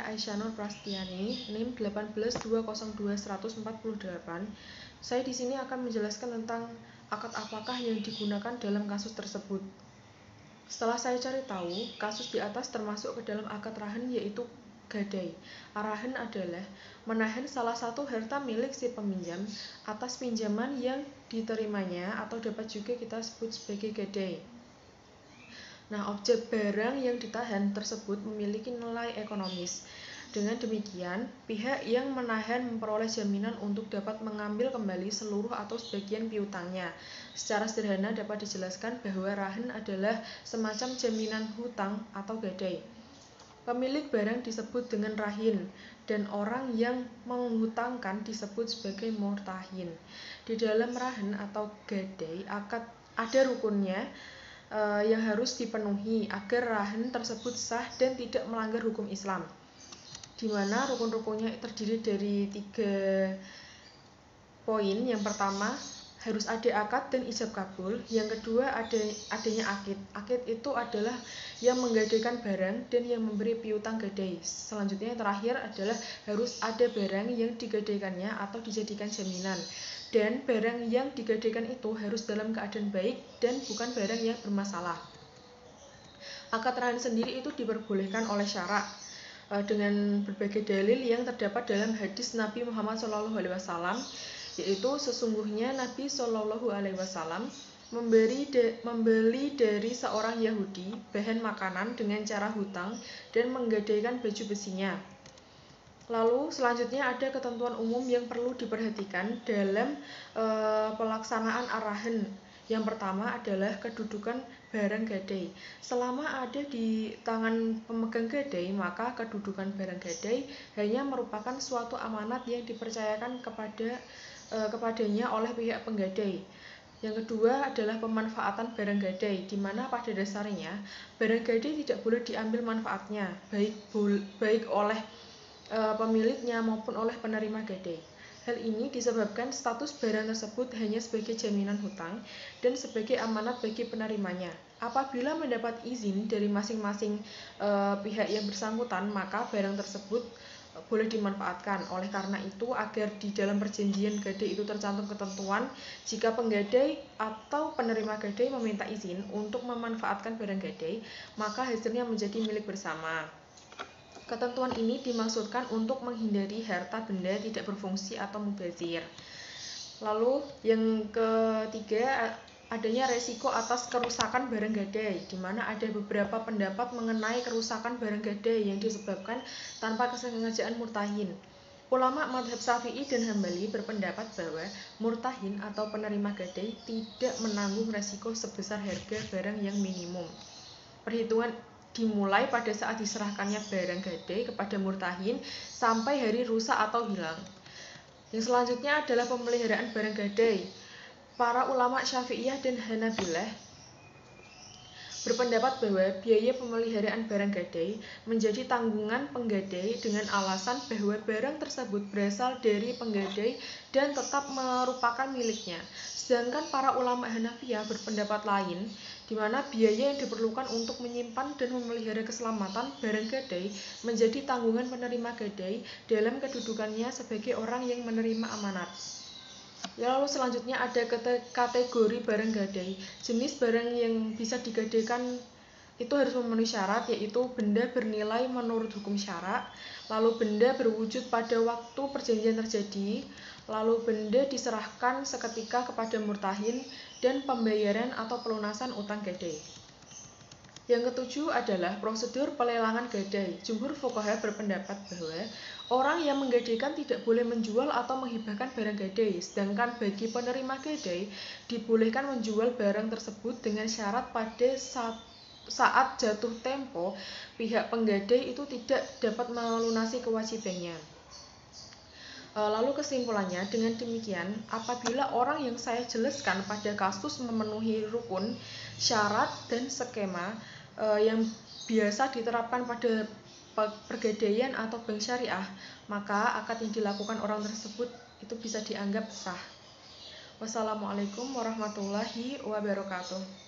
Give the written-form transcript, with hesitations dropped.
Aisyah Nur Prastiani, NIM 18202.148. Saya di sini akan menjelaskan tentang akad apakah yang digunakan dalam kasus tersebut. Setelah saya cari tahu, kasus di atas termasuk ke dalam akad rahan yaitu gadai. Arahan adalah menahan salah satu harta milik si peminjam atas pinjaman yang diterimanya atau dapat juga kita sebut sebagai gadai. Nah, objek barang yang ditahan tersebut memiliki nilai ekonomis. Dengan demikian, pihak yang menahan memperoleh jaminan untuk dapat mengambil kembali seluruh atau sebagian piutangnya. Secara sederhana dapat dijelaskan bahwa rahan adalah semacam jaminan hutang atau gadai. Pemilik barang disebut dengan rahin dan orang yang menghutangkan disebut sebagai murtahin. Di dalam rahan atau gadai akad ada rukunnya yang harus dipenuhi agar rahan tersebut sah dan tidak melanggar hukum Islam, di mana rukun-rukunnya terdiri dari 3 poin. Yang pertama, harus ada akad dan ijab kabul. Yang kedua, adanya akid. Akid itu adalah yang menggadaikan barang dan yang memberi piutang gadai. Selanjutnya yang terakhir adalah harus ada barang yang digadaikannya atau dijadikan jaminan. Dan barang yang digadaikan itu harus dalam keadaan baik dan bukan barang yang bermasalah. Akad rahan sendiri itu diperbolehkan oleh syarak dengan berbagai dalil yang terdapat dalam hadis Nabi Muhammad SAW, yaitu sesungguhnya Nabi SAW membeli dari seorang Yahudi bahan makanan dengan cara hutang dan menggadaikan baju besinya. Lalu selanjutnya ada ketentuan umum yang perlu diperhatikan dalam pelaksanaan arahan. Yang pertama adalah kedudukan barang gadai. Selama ada di tangan pemegang gadai, maka kedudukan barang gadai hanya merupakan suatu amanat yang dipercayakan kepadanya oleh pihak penggadai. Yang kedua adalah pemanfaatan barang gadai, di mana pada dasarnya barang gadai tidak boleh diambil manfaatnya, baik oleh pemiliknya maupun oleh penerima gadai. Hal ini disebabkan status barang tersebut hanya sebagai jaminan hutang dan sebagai amanat bagi penerimanya. Apabila mendapat izin dari masing-masing pihak yang bersangkutan, maka barang tersebut boleh dimanfaatkan. Oleh karena itu, agar di dalam perjanjian gadai itu tercantum ketentuan, jika penggadai atau penerima gadai meminta izin untuk memanfaatkan barang gadai, maka hasilnya menjadi milik bersama. Ketentuan ini dimaksudkan untuk menghindari harta benda tidak berfungsi atau mubazir. Lalu yang ketiga, adanya resiko atas kerusakan barang gadai, di mana ada beberapa pendapat mengenai kerusakan barang gadai yang disebabkan tanpa kesengajaan murtahin. Ulama mazhab Syafi'i dan Hambali berpendapat bahwa murtahin atau penerima gadai tidak menanggung resiko sebesar harga barang yang minimum. Perhitungan dimulai pada saat diserahkannya barang gadai kepada murtahin sampai hari rusak atau hilang. Yang selanjutnya adalah pemeliharaan barang gadai. Para ulama Syafi'iyah dan Hanabilah berpendapat bahwa biaya pemeliharaan barang gadai menjadi tanggungan penggadai dengan alasan bahwa barang tersebut berasal dari penggadai dan tetap merupakan miliknya. Sedangkan para ulama Hanafiyah berpendapat lain, di mana biaya yang diperlukan untuk menyimpan dan memelihara keselamatan barang gadai menjadi tanggungan penerima gadai dalam kedudukannya sebagai orang yang menerima amanat. Lalu selanjutnya ada kategori barang gadai. Jenis barang yang bisa digadaikan itu harus memenuhi syarat, yaitu benda bernilai menurut hukum syarak, lalu benda berwujud pada waktu perjanjian terjadi, lalu benda diserahkan seketika kepada murtahin, dan pembayaran atau pelunasan utang gadai. Yang ketujuh adalah prosedur pelelangan gadai. Jumhur fuqaha berpendapat bahwa orang yang menggadaikan tidak boleh menjual atau menghibahkan barang gadai, sedangkan bagi penerima gadai dibolehkan menjual barang tersebut dengan syarat pada saat jatuh tempo pihak penggadai itu tidak dapat melunasi kewajibannya. Lalu kesimpulannya, dengan demikian, apabila orang yang saya jelaskan pada kasus memenuhi rukun, syarat, dan skema yang biasa diterapkan pada pergadaian atau bank syariah, maka akad yang dilakukan orang tersebut itu bisa dianggap sah. Wassalamualaikum warahmatullahi wabarakatuh.